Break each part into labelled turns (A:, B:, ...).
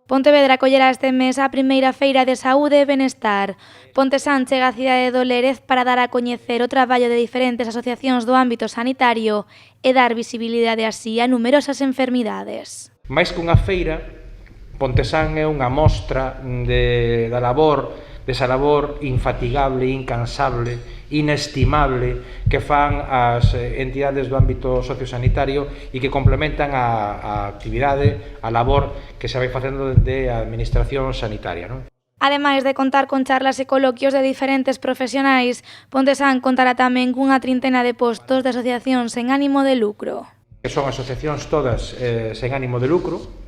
A: Pontevedra acollerá este mes a primeira feira de saúde e benestar. Pontesán chega á cidade do Lérez para dar a coñecer o traballo de diferentes asociacións do ámbito sanitario e dar visibilidade así a numerosas enfermidades.
B: Mais que unha feira, Pontesán é unha mostra desa labor infatigable, incansable, inestimable que fan as entidades do ámbito sociosanitario e que complementan a actividade, a labor que se vai facendo dende a administración sanitaria, non?
A: Ademais de contar con charlas e coloquios de diferentes profesionais, Pontesán contará tamén cunha trintena de postos de asociacións sen ánimo de lucro.
B: Son asociacións todas sen ánimo de lucro,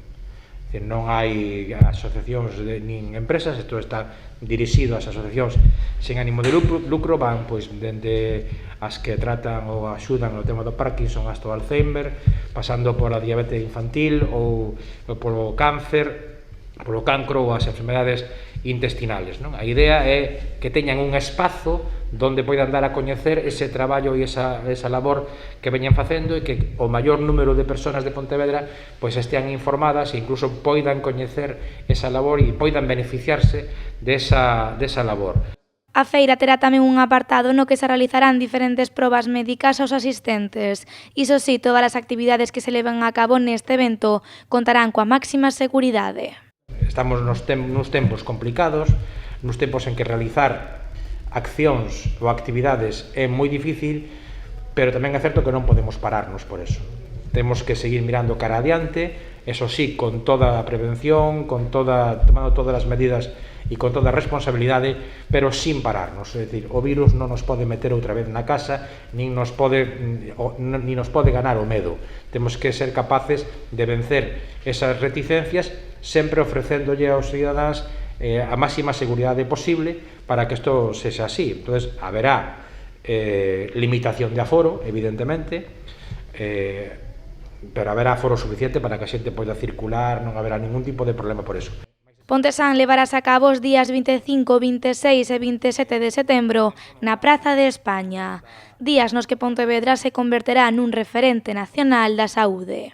B: non hai asociacións nin empresas, isto está dirixido ás asociacións sen ánimo de lucro, van pois dende as que tratan ou axudan no tema do Parkinson hasta o Alzheimer, pasando pola diabetes infantil ou polo cáncer, polo cancro ou as enfermedades intestinales, non? A idea é que teñan un espazo donde poidan dar a coñecer ese traballo e esa labor que veñen facendo e que o maior número de persoas de Pontevedra pois estean informadas e incluso poidan coñecer esa labor e poidan beneficiarse desa labor.
A: A feira terá tamén un apartado no que se realizarán diferentes probas médicas aos asistentes. Iso sí, todas as actividades que se levan a cabo neste evento contarán coa máxima seguridade.
B: Estamos nos tempos complicados, nos tempos en que realizar accións ou actividades é moi difícil, pero tamén é certo que non podemos pararnos por eso. Temos que seguir mirando cara adiante, eso sí, con toda a prevención, tomando todas as medidas e con toda a responsabilidade, pero sin pararnos. É dicir, o virus non nos pode meter outra vez na casa, nin nos pode ganar o medo. Temos que ser capaces de vencer esas reticencias, sempre ofrecéndolle aos cidadáns a máxima seguridade posible para que isto sexa así. Entón, haberá limitación de aforo, evidentemente, pero haberá aforo suficiente para que a xente poida circular, non haberá ningún tipo de problema por eso.
A: Pontesán levarás a cabo os días 25, 26 e 27 de setembro na Praza de España, días nos que Pontevedra se converterá nun referente nacional da saúde.